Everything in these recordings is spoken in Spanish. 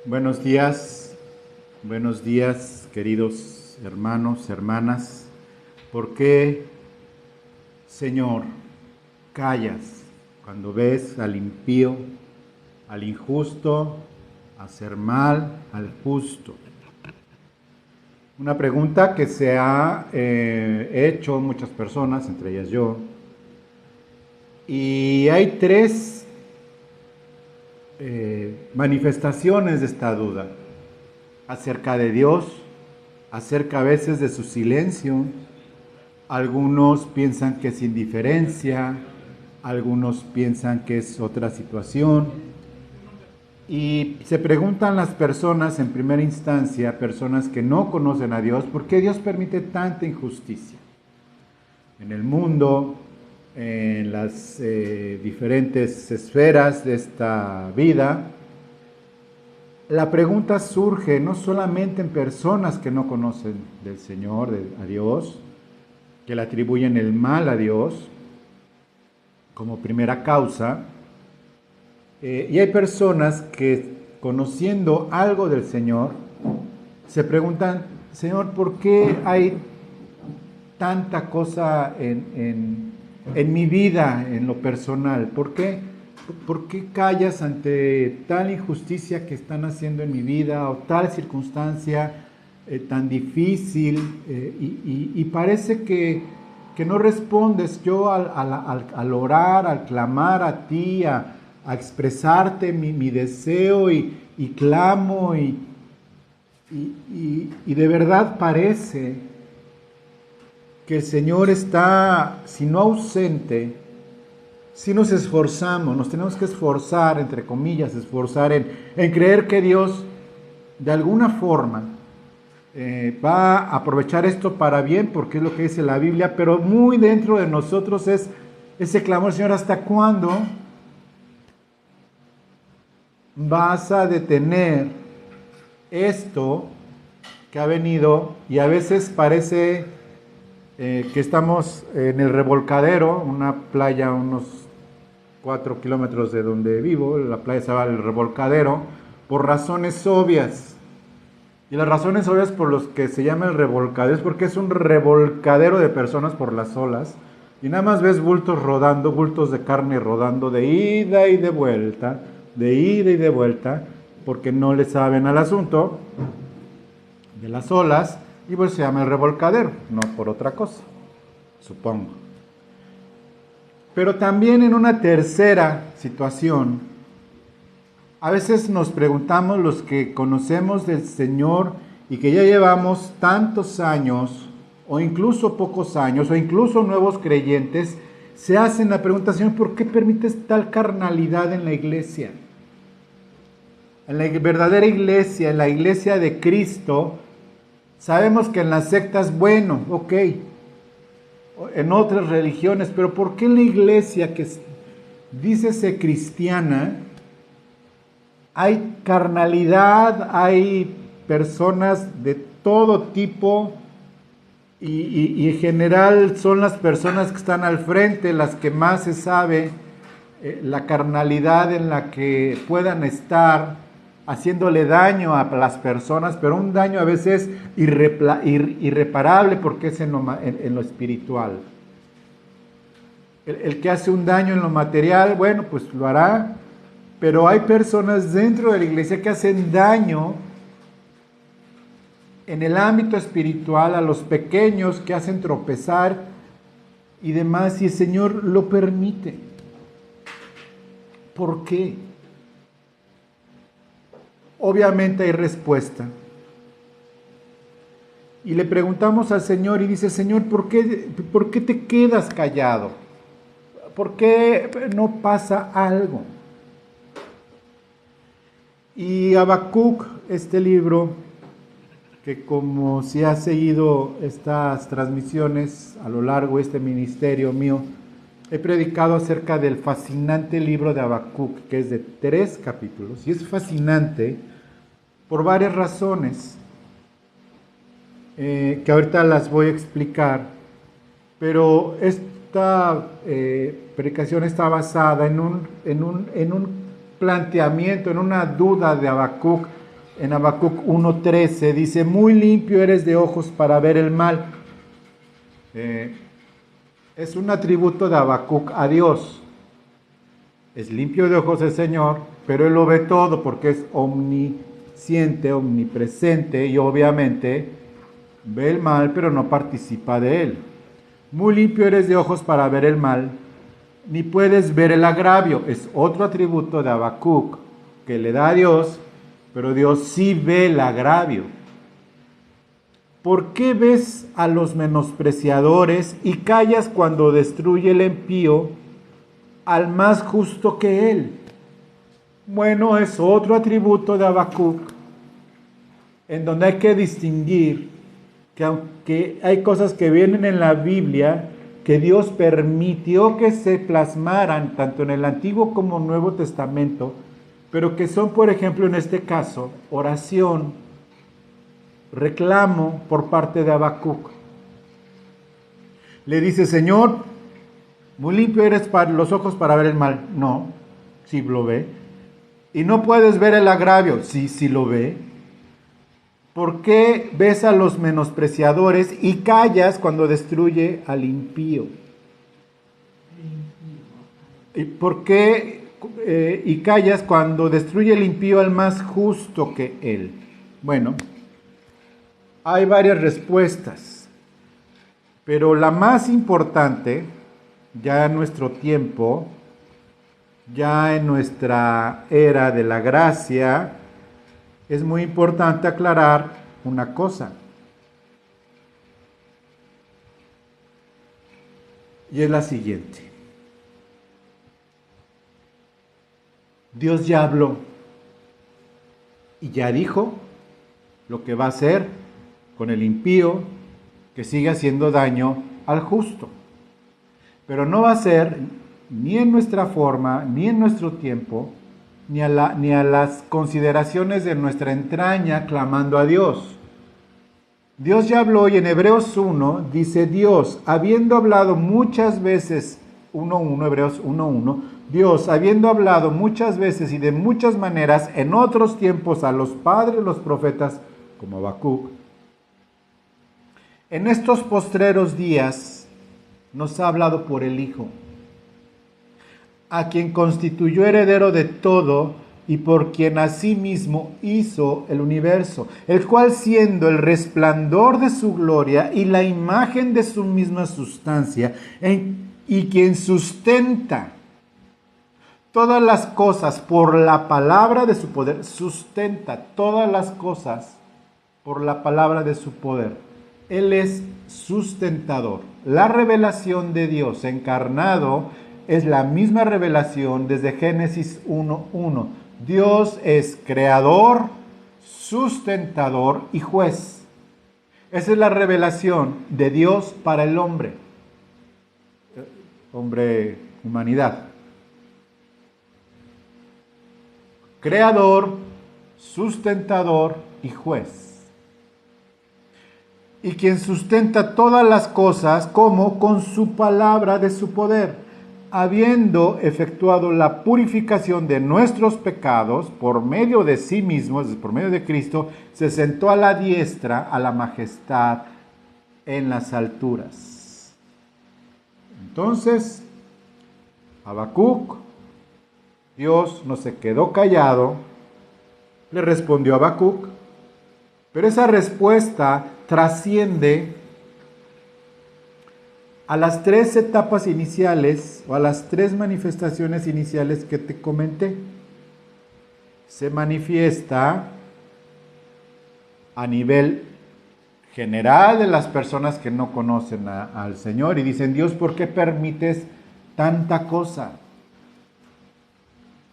Buenos días, queridos hermanos, hermanas. ¿Por qué, Señor, callas cuando ves al impío, al injusto, hacer mal al justo? Una pregunta que se ha hecho muchas personas, entre ellas yo, y hay tres manifestaciones de esta duda acerca de Dios, acerca a veces de su silencio. Algunos piensan que es indiferencia, algunos piensan que es otra situación. Y se preguntan las personas en primera instancia, personas que no conocen a Dios, ¿por qué Dios permite tanta injusticia en el mundo, en las diferentes esferas de esta vida? La pregunta surge no solamente en personas que no conocen del Señor, a Dios, que le atribuyen el mal a Dios como primera causa, y hay personas que, conociendo algo del Señor, se preguntan: Señor, ¿por qué hay tanta cosa en mi vida, en lo personal? ¿Por qué callas ante tal injusticia que están haciendo en mi vida o tal circunstancia tan difícil? Y parece que no respondes. Yo al orar, al clamar a ti, a expresarte mi deseo y clamo y de verdad parece que el Señor está, si no ausente, si nos esforzamos, nos tenemos que esforzar, entre comillas, esforzar en creer que Dios de alguna forma va a aprovechar esto para bien, porque es lo que dice la Biblia, pero muy dentro de nosotros es ese clamor: Señor, ¿hasta cuándo vas a detener esto que ha venido? Y a veces parece que estamos en el Revolcadero, una playa a unos 4 kilómetros de donde vivo. La playa se llama el Revolcadero por razones obvias. Y las razones obvias por las que se llama el Revolcadero es porque es un revolcadero de personas por las olas. Y nada más ves bultos rodando, bultos de carne rodando de ida y de vuelta, porque no le saben al asunto de las olas. Y pues se llama el Revolcadero, no por otra cosa, supongo. Pero también en una tercera situación, a veces nos preguntamos, los que conocemos del Señor y que ya llevamos tantos años, o incluso pocos años, o incluso nuevos creyentes, se hacen la pregunta: Señor, ¿por qué permites tal carnalidad en la iglesia? En la verdadera iglesia, en la iglesia de Cristo. Sabemos que en las sectas, bueno, ok, en otras religiones, pero ¿por qué en la iglesia que dice ser cristiana hay carnalidad, hay personas de todo tipo y en general son las personas que están al frente las que más se sabe la carnalidad en la que puedan estar haciéndole daño a las personas, pero un daño a veces irreparable porque es en lo espiritual? El que hace un daño en lo material, bueno, pues lo hará, pero hay personas dentro de la iglesia que hacen daño en el ámbito espiritual a los pequeños, que hacen tropezar y demás, y el Señor lo permite. ¿Por qué? Obviamente hay respuesta. Y le preguntamos al Señor y dice: Señor, ¿por qué te quedas callado? ¿Por qué no pasa algo? Y Habacuc, este libro, que como si ha seguido estas transmisiones a lo largo de este ministerio mío, he predicado acerca del fascinante libro de Habacuc, que es de 3 capítulos, y es fascinante por varias razones, que ahorita las voy a explicar, pero esta predicación está basada en un planteamiento, en una duda de Habacuc En Habacuc 1:13 dice, muy limpio eres de ojos para ver el mal. Es un atributo de Habacuc a Dios. Es limpio de ojos el Señor, pero Él lo ve todo porque es omnisciente, omnipresente y obviamente ve el mal, pero no participa de él. Muy limpio eres de ojos para ver el mal, ni puedes ver el agravio. Es otro atributo de Habacuc que le da a Dios, pero Dios sí ve el agravio. ¿Por qué ves a los menospreciadores y callas cuando destruye el impío al más justo que él? Bueno, es otro atributo de Habacuc, en donde hay que distinguir que aunque hay cosas que vienen en la Biblia, que Dios permitió que se plasmaran tanto en el Antiguo como Nuevo Testamento, pero que son, por ejemplo, en este caso, oración, reclamo por parte de Habacuc. Le dice, Señor, muy limpio eres para los ojos para ver el mal. No, sí lo ve. Y no puedes ver el agravio. Sí, sí lo ve. ¿Por qué ves a los menospreciadores y callas cuando destruye al impío? ¿Y por qué y callas cuando destruye el impío al más justo que él? Bueno, hay varias respuestas, pero la más importante, ya en nuestro tiempo, ya en nuestra era de la gracia, es muy importante aclarar una cosa. Y es la siguiente. Dios ya habló y ya dijo lo que va a hacer con el impío que sigue haciendo daño al justo. Pero no va a ser ni en nuestra forma, ni en nuestro tiempo, ni a las consideraciones de nuestra entraña clamando a Dios. Dios ya habló y en Hebreos 1 dice Dios, habiendo hablado muchas veces, 1:1, Hebreos 1:1, Dios, habiendo hablado muchas veces y de muchas maneras en otros tiempos a los padres, los profetas, como Habacuc, en estos postreros días nos ha hablado por el Hijo, a quien constituyó heredero de todo y por quien asimismo hizo el universo, el cual siendo el resplandor de su gloria y la imagen de su misma sustancia, y quien sustenta todas las cosas por la palabra de su poder, sustenta todas las cosas por la palabra de su poder. Él es sustentador. La revelación de Dios encarnado es la misma revelación desde Génesis 1:1. Dios es creador, sustentador y juez. Esa es la revelación de Dios para el hombre, humanidad. Creador, sustentador y juez. Y quien sustenta todas las cosas como con su palabra de su poder, habiendo efectuado la purificación de nuestros pecados por medio de sí mismo, por medio de Cristo, se sentó a la diestra, a la majestad en las alturas. Entonces, Habacuc, Dios no se quedó callado, le respondió a Habacuc, pero esa respuesta trasciende a las 3 etapas iniciales o a las 3 manifestaciones iniciales que te comenté. Se manifiesta a nivel general de las personas que no conocen al Señor y dicen, Dios, ¿por qué permites tanta cosa?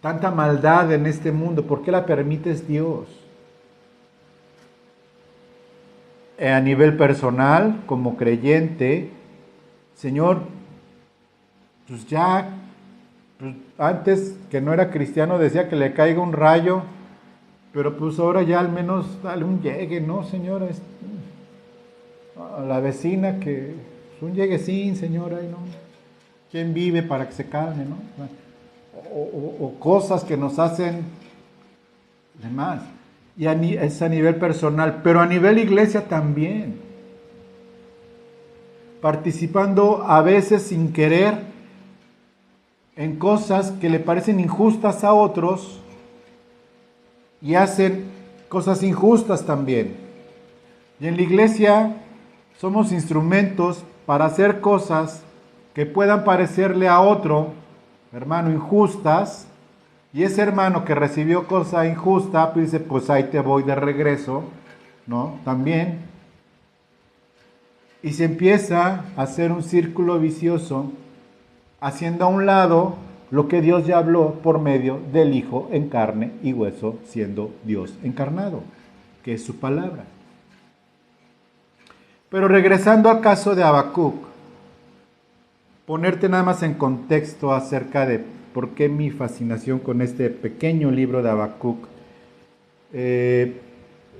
Tanta maldad en este mundo, ¿por qué la permites, Dios? A nivel personal, como creyente, Señor, pues ya, pues antes que no era cristiano decía que le caiga un rayo, pero pues ahora ya al menos dale un llegue, ¿no, Señor? A la vecina que, pues un lleguecín, Señor, ahí, ¿no? ¿Quién vive para que se calme, no? O cosas que nos hacen demás. y es a nivel personal, pero a nivel iglesia también. Participando a veces sin querer en cosas que le parecen injustas a otros y hacen cosas injustas también. Y en la iglesia somos instrumentos para hacer cosas que puedan parecerle a otro hermano injustas, y ese hermano que recibió cosa injusta, pues dice, pues ahí te voy de regreso, ¿no? También. Y se empieza a hacer un círculo vicioso, haciendo a un lado lo que Dios ya habló por medio del Hijo en carne y hueso, siendo Dios encarnado, que es su palabra. Pero regresando al caso de Habacuc, ponerte nada más en contexto acerca de por qué mi fascinación con este pequeño libro de Habacuc.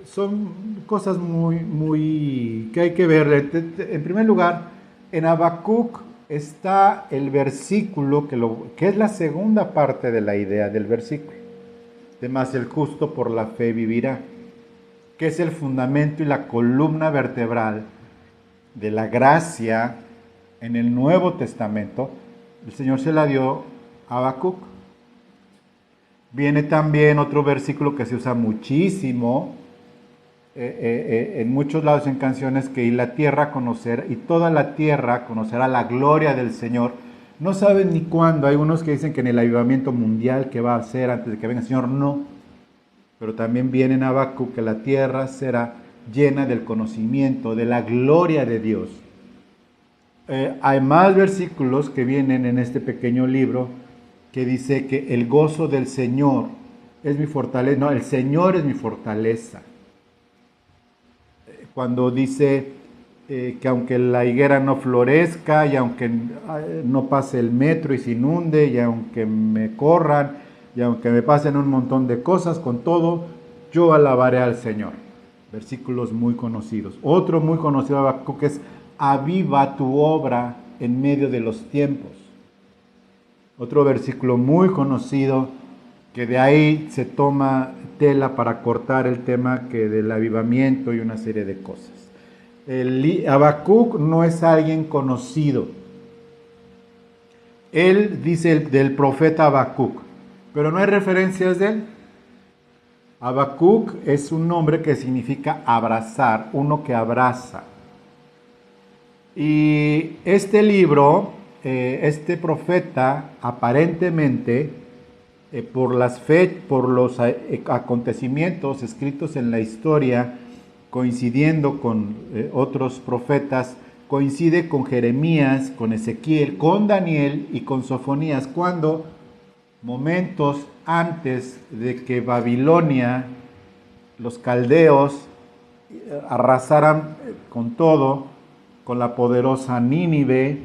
Son cosas muy que hay que ver. En primer lugar, en Habacuc está el versículo que es la segunda parte de la idea del versículo. Además, el justo por la fe vivirá, que es el fundamento y la columna vertebral de la gracia en el Nuevo Testamento. El Señor se la dio a Habacuc. Viene también otro versículo que se usa muchísimo en muchos lados en canciones, que y la tierra conocer, y toda la tierra conocerá la gloria del Señor. No saben ni cuándo. Hay unos que dicen que en el avivamiento mundial que va a ser antes de que venga el Señor, no. Pero también viene en Habacuc que la tierra será llena del conocimiento, de la gloria de Dios. Hay más versículos que vienen en este pequeño libro que dice que el gozo del Señor es mi fortaleza. No, el Señor es mi fortaleza. Cuando dice que aunque la higuera no florezca, y aunque no pase el metro y se inunde, y aunque me corran, y aunque me pasen un montón de cosas, con todo, yo alabaré al Señor. Versículos muy conocidos. Otro muy conocido de Habacuc es: aviva tu obra en medio de los tiempos. Otro versículo muy conocido, que de ahí se toma tela para cortar el tema que del avivamiento y una serie de cosas. Habacuc no es alguien conocido. Él dice del profeta Habacuc, pero no hay referencias de él. Habacuc es un nombre que significa abrazar, uno que abraza. Y este libro, este profeta, aparentemente, por los acontecimientos escritos en la historia, coincidiendo con otros profetas, coincide con Jeremías, con Ezequiel, con Daniel y con Sofonías, cuando momentos antes de que Babilonia, los caldeos, arrasaran con todo, con la poderosa Nínive,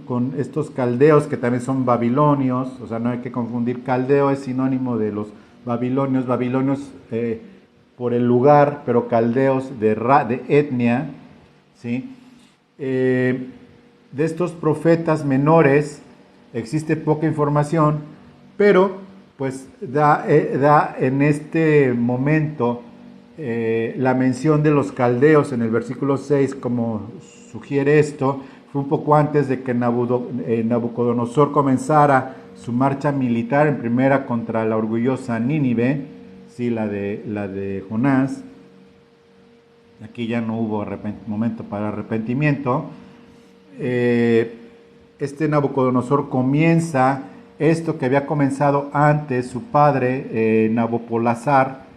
con estos caldeos que también son babilonios. O sea, no hay que confundir, caldeo es sinónimo de los babilonios, por el lugar, pero caldeos de etnia, ¿sí? De estos profetas menores existe poca información, pero pues da en este momento la mención de los caldeos en el versículo 6, como sugiere esto. Fue un poco antes de que Nabucodonosor comenzara su marcha militar en primera contra la orgullosa Nínive, sí, la de Jonás. Aquí ya no hubo momento para arrepentimiento. Nabucodonosor comienza esto que había comenzado antes su padre, Nabopolassar.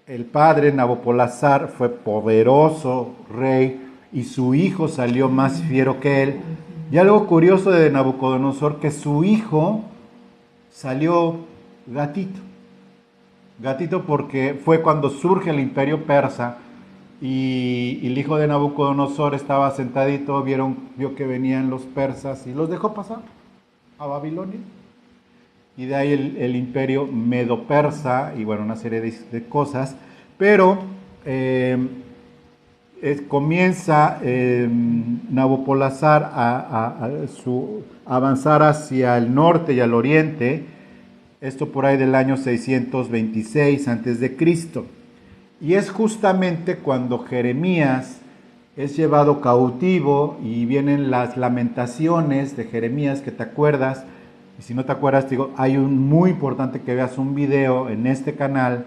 El padre Nabopolassar fue poderoso rey y su hijo salió más fiero que él. Y algo curioso de Nabucodonosor, que su hijo salió gatito. Gatito porque fue cuando surge el imperio persa, y el hijo de Nabucodonosor estaba sentadito, vio que venían los persas y los dejó pasar a Babilonia. Y de ahí el imperio medo-persa y bueno, una serie de cosas. Pero comienza Nabopolassar a avanzar hacia el norte y al oriente, esto por ahí del año 626 antes de Cristo. Y es justamente cuando Jeremías es llevado cautivo y vienen las lamentaciones de Jeremías, que te acuerdas. Y si no te acuerdas, te digo, hay un muy importante que veas un video en este canal,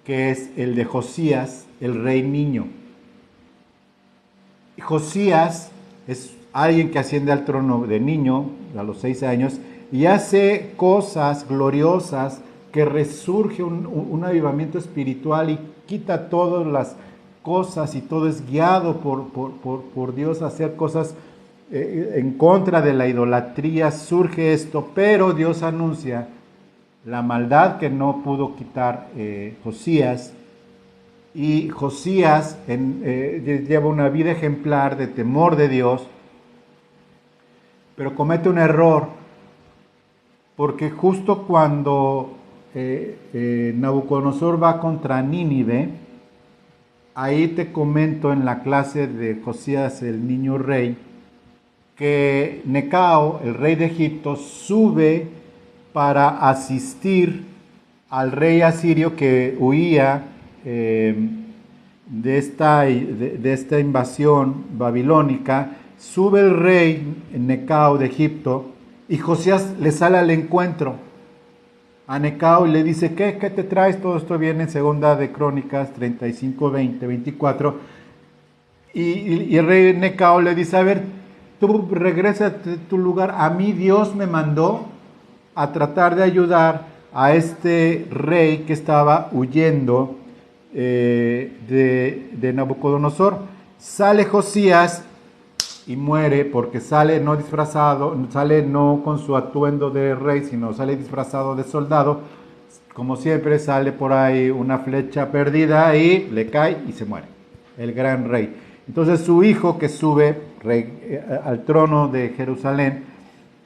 que es el de Josías, el rey niño. Y Josías es alguien que asciende al trono de niño a los 6 años y hace cosas gloriosas, que resurge un avivamiento espiritual y quita todas las cosas y todo es guiado por Dios a hacer cosas en contra de la idolatría. Surge esto, pero Dios anuncia la maldad que no pudo quitar Josías. Y Josías lleva una vida ejemplar de temor de Dios, pero comete un error, porque justo cuando Nabucodonosor va contra Nínive, ahí te comento en la clase de Josías el niño rey, que Necao, el rey de Egipto, sube para asistir al rey asirio que huía de esta invasión babilónica. Sube el rey Necao de Egipto y Josías le sale al encuentro a Necao y le dice, ¿qué te traes? Todo esto viene en segunda de Crónicas 35, 20, 24. Y el rey Necao le dice, a ver, tú regresa a tu lugar, a mí Dios me mandó a tratar de ayudar a este rey que estaba huyendo de Nabucodonosor. Sale Josías y muere porque sale no disfrazado, sale no con su atuendo de rey, sino sale disfrazado de soldado. Como siempre, sale por ahí una flecha perdida y le cae y se muere, el gran rey. Entonces su hijo, que sube al trono de Jerusalén,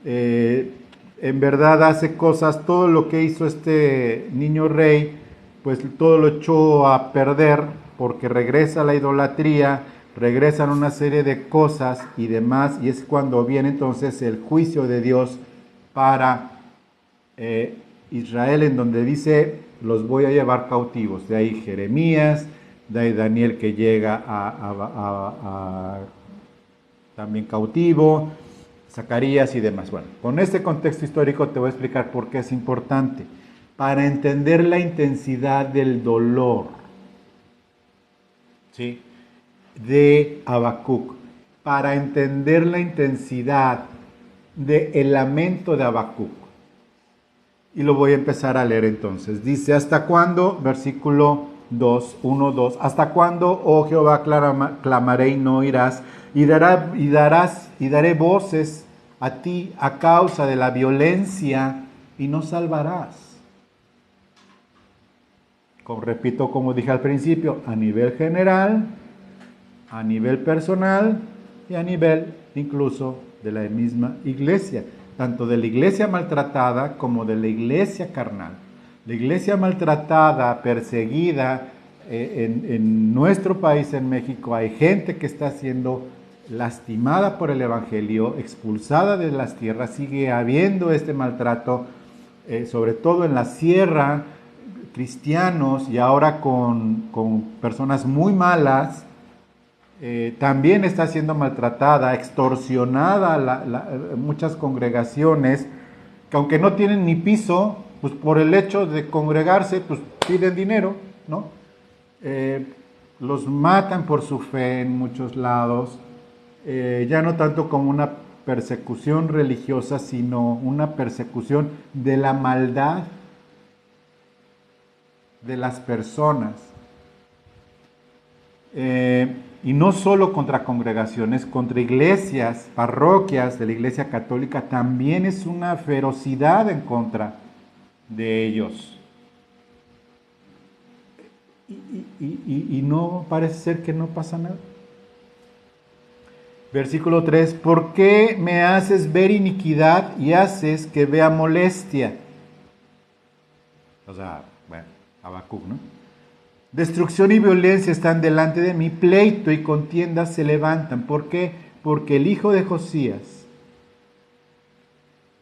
en verdad hace cosas, todo lo que hizo este niño rey, pues todo lo echó a perder, porque regresa a la idolatría, regresan una serie de cosas y demás, y es cuando viene entonces el juicio de Dios para Israel, en donde dice, los voy a llevar cautivos. De ahí Jeremías, de ahí Daniel, que llega también cautivo, Zacarías y demás. Bueno, con este contexto histórico te voy a explicar por qué es importante, para entender la intensidad del dolor, ¿sí?, de Habacuc, para entender la intensidad del lamento de Habacuc. Y lo voy a empezar a leer entonces. Dice, ¿hasta cuándo? Versículo 2, 1, 2. ¿Hasta cuándo, oh Jehová, clamaré y no oirás? Y daré voces a ti a causa de la violencia y no salvarás. Repito, como dije al principio, a nivel general, a nivel personal y a nivel incluso de la misma iglesia, tanto de la iglesia maltratada como de la iglesia carnal. La iglesia maltratada, perseguida, en nuestro país, en México, hay gente que está siendo lastimada por el evangelio, expulsada de las tierras. Sigue habiendo este maltrato, sobre todo en la sierra, cristianos, y ahora con personas muy malas. También está siendo maltratada, extorsionada muchas congregaciones, que aunque no tienen ni piso, pues por el hecho de congregarse, pues piden dinero, ¿no? Los matan por su fe en muchos lados, ya no tanto como una persecución religiosa, sino una persecución de la maldad de las personas. Y no solo contra congregaciones, contra iglesias, parroquias de la Iglesia Católica, también es una ferocidad en contra de ellos. Y no parece ser que no pasa nada. Versículo 3, ¿por qué me haces ver iniquidad y haces que vea molestia? O sea, bueno, Habacuc, ¿no? Destrucción y violencia están delante de mí, pleito y contienda se levantan. ¿Por qué? Porque el hijo de Josías,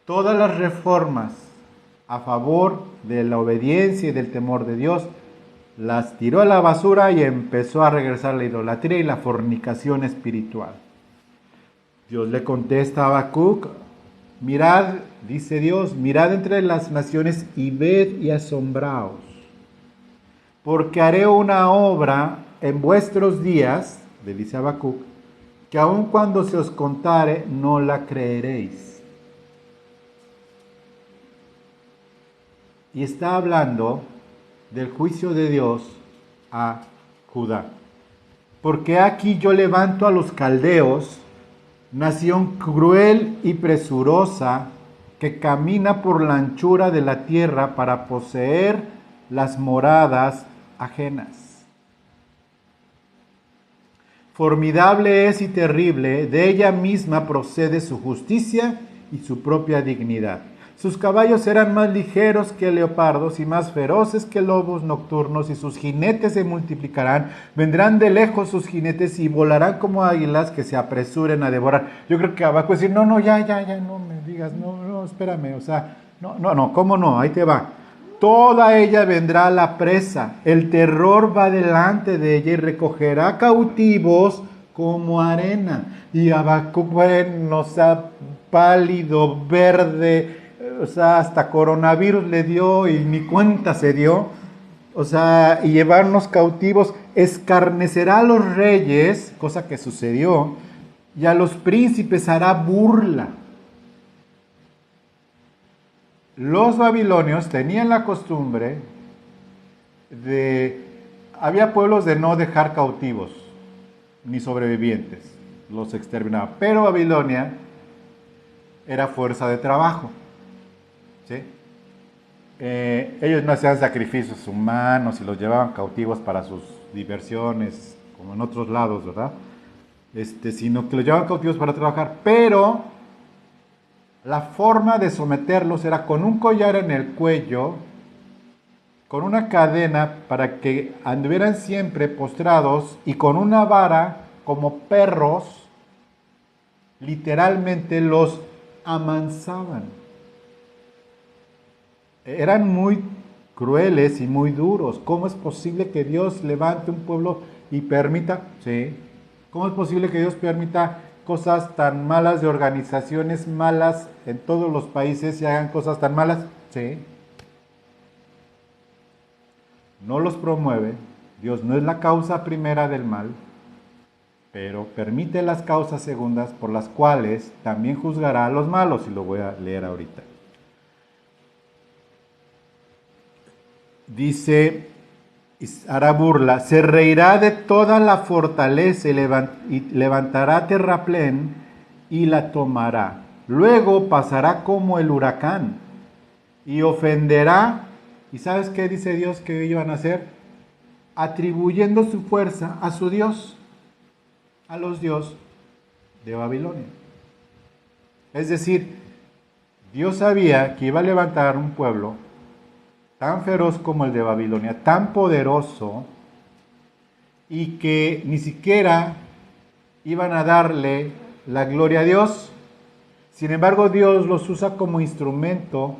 todas las reformas a favor de la obediencia y del temor de Dios, las tiró a la basura y empezó a regresar la idolatría y la fornicación espiritual. Dios le contesta a Habacuc: mirad, dice Dios, mirad entre las naciones y ved y asombraos, porque haré una obra en vuestros días, le dice Habacuc, que aun cuando se os contare, no la creeréis. Y está hablando del juicio de Dios a Judá. Porque aquí yo levanto a los caldeos, nación cruel y presurosa, que camina por la anchura de la tierra para poseer las moradas ajenas. Formidable es y terrible, de ella misma procede su justicia y su propia dignidad. Sus caballos serán más ligeros que leopardos y más feroces que lobos nocturnos, y sus jinetes se multiplicarán. Vendrán de lejos sus jinetes y volarán como águilas que se apresuren a devorar. Yo creo que abajo decir, no, ya, no me digas, no, espérame, o sea, no, ¿cómo no? Ahí te va. Toda ella vendrá a la presa, el terror va delante de ella y recogerá cautivos como arena. Y Habacuc, bueno, o sea, pálido, verde, o sea, hasta coronavirus le dio y ni cuenta se dio. O sea, y llevarnos cautivos, escarnecerá a los reyes, cosa que sucedió, y a los príncipes hará burla. Los babilonios tenían la costumbre había pueblos de no dejar cautivos ni sobrevivientes, los exterminaban, pero Babilonia era fuerza de trabajo, ¿sí? Ellos no hacían sacrificios humanos y los llevaban cautivos para sus diversiones, como en otros lados, ¿verdad? Sino que los llevaban cautivos para trabajar, pero la forma de someterlos era con un collar en el cuello, con una cadena para que anduvieran siempre postrados, y con una vara como perros, literalmente los amansaban. Eran muy crueles y muy duros. ¿Cómo es posible que Dios levante un pueblo y permita? Sí. ¿Cómo es posible que Dios permita cosas tan malas de organizaciones malas en todos los países y hagan cosas tan malas? Sí. No los promueve. Dios no es la causa primera del mal, pero permite las causas segundas por las cuales también juzgará a los malos, y lo voy a leer ahorita. Dice, hará burla, se reirá de toda la fortaleza y levantará terraplén y la tomará. Luego pasará como el huracán y ofenderá. ¿Y sabes qué dice Dios que iban a hacer? Atribuyendo su fuerza a su Dios, a los dioses de Babilonia. Es decir, Dios sabía que iba a levantar un pueblo tan feroz como el de Babilonia, tan poderoso, y que ni siquiera iban a darle la gloria a Dios. Sin embargo, Dios los usa como instrumento.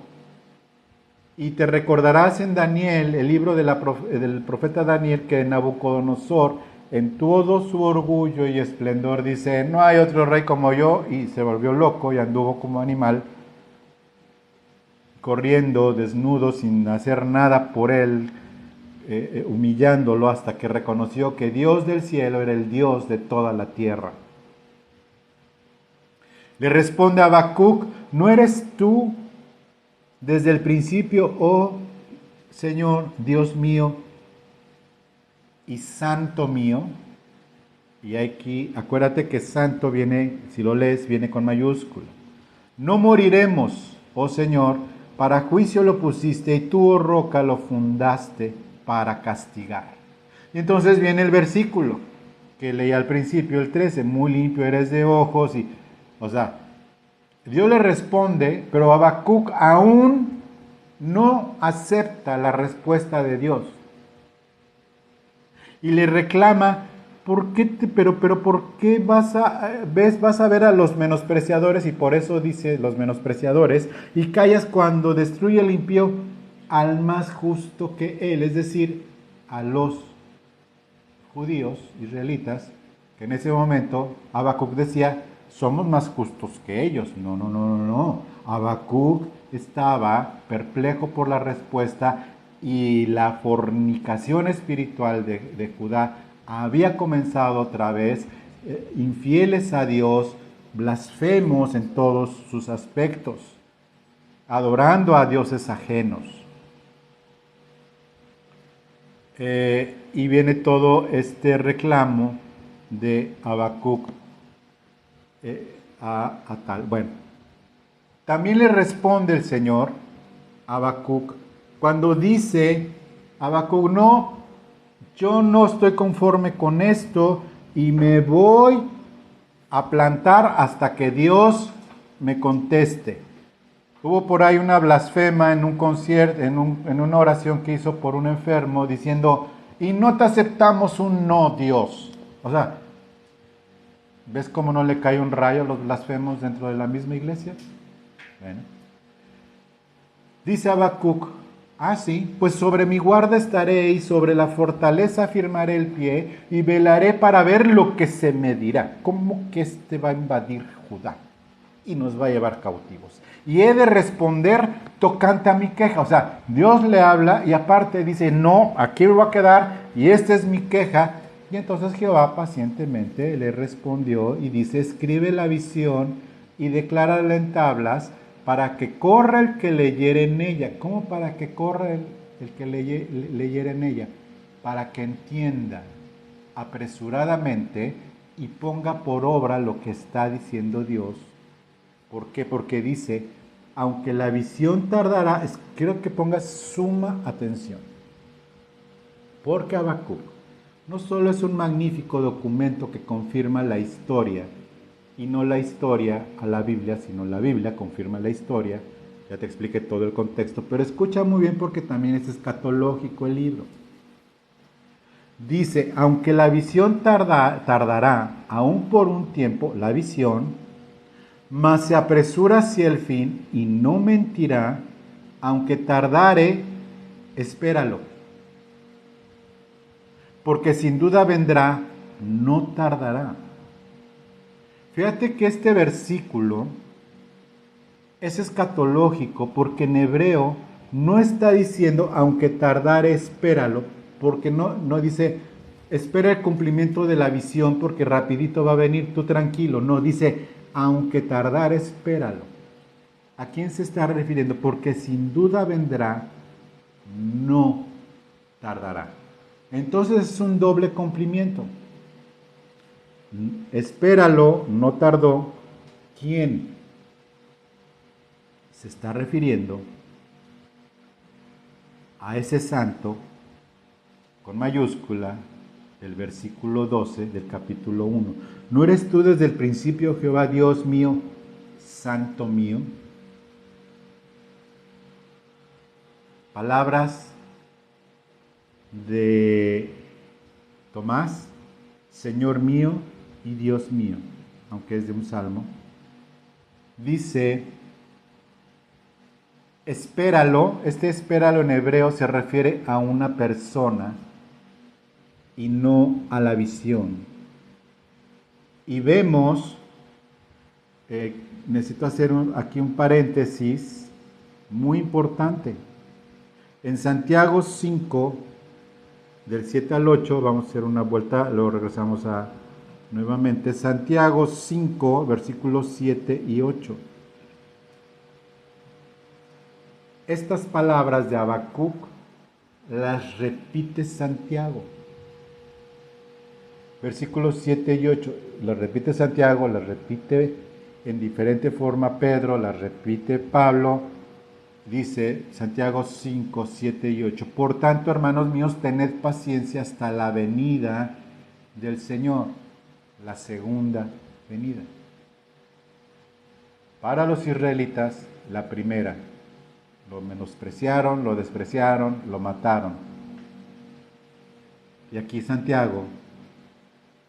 Y te recordarás en Daniel, el libro del profeta Daniel, que Nabucodonosor, en todo su orgullo y esplendor, dice, no hay otro rey como yo, y se volvió loco y anduvo como animal, corriendo desnudo sin hacer nada por él, humillándolo, hasta que reconoció que Dios del cielo era el Dios de toda la tierra. Le responde a Habacuc, ¿no eres tú desde el principio, oh Señor, Dios mío y santo mío? Y aquí, acuérdate que santo viene, si lo lees, viene con mayúscula. No moriremos, oh Señor, para juicio lo pusiste, y tú, oh roca, lo fundaste para castigar. Y entonces viene el versículo que leí al principio, el 13, muy limpio eres de ojos, y, o sea, Dios le responde, pero Habacuc aún no acepta la respuesta de Dios. Y le reclama, ¿por qué pero por qué vas a ver a los menospreciadores? Y por eso dice los menospreciadores, y callas cuando destruye el impío al más justo que él, es decir, a los judíos, israelitas, que en ese momento Habacuc decía, somos más justos que ellos. No, no, no, no, no. Habacuc estaba perplejo por la respuesta y la fornicación espiritual de Judá había comenzado otra vez, infieles a Dios, blasfemos en todos sus aspectos, adorando a dioses ajenos. Y viene todo este reclamo de Habacuc a tal. Bueno, también le responde el Señor a Habacuc cuando dice Habacuc, no, yo no estoy conforme con esto y me voy a plantar hasta que Dios me conteste. Hubo por ahí una blasfema en un concierto, en una oración que hizo por un enfermo, diciendo, y no te aceptamos un no, Dios. O sea, ¿ves cómo no le cae un rayo a los blasfemos dentro de la misma iglesia? Bueno. Dice Habacuc, sí, pues sobre mi guarda estaré y sobre la fortaleza afirmaré el pie y velaré para ver lo que se me dirá. ¿Cómo que este va a invadir Judá y nos va a llevar cautivos? Y he de responder tocante a mi queja. O sea, Dios le habla y aparte dice, no, aquí me voy a quedar y esta es mi queja. Y entonces Jehová pacientemente le respondió y dice, escribe la visión y declárala en tablas para que corra el que leyere en ella. ¿Cómo para que corra el que leyere en ella? Para que entienda apresuradamente y ponga por obra lo que está diciendo Dios. ¿Por qué? Porque dice, aunque la visión tardará, quiero que pongas suma atención. Porque Habacuc no solo es un magnífico documento que confirma la historia, y no la historia a la Biblia, sino la Biblia confirma la historia. Ya te expliqué todo el contexto, pero escucha muy bien porque también es escatológico el libro. Dice, aunque la visión tardará aún por un tiempo, la visión, mas se apresura hacia el fin y no mentirá, aunque tardare, espéralo. Porque sin duda vendrá, no tardará. Fíjate que este versículo es escatológico porque en hebreo no está diciendo, aunque tardare, espéralo, porque no dice, espera el cumplimiento de la visión porque rapidito va a venir, tú tranquilo. No, dice, aunque tardare, espéralo. ¿A quién se está refiriendo? Porque sin duda vendrá, no tardará. Entonces es un doble cumplimiento. Espéralo, no tardó. ¿Quién? Se está refiriendo a ese santo con mayúscula del versículo 12 del capítulo 1. ¿No eres tú desde el principio, Jehová Dios mío, santo mío? Palabras de Tomás, Señor mío y Dios mío, aunque es de un salmo. Dice, espéralo, este espéralo en hebreo se refiere a una persona y no a la visión. Y vemos, necesito hacer aquí un paréntesis muy importante. En Santiago 5, del 7 al 8, vamos a hacer una vuelta, luego regresamos nuevamente. Santiago 5, versículos 7 y 8. Estas palabras de Habacuc las repite Santiago. Versículos 7 y 8, las repite Santiago, las repite en diferente forma Pedro, las repite Pablo. Dice Santiago 5, 7 y 8. Por tanto, hermanos míos, tened paciencia hasta la venida del Señor, la segunda venida. Para los israelitas, la primera. Lo menospreciaron, lo despreciaron, lo mataron. Y aquí Santiago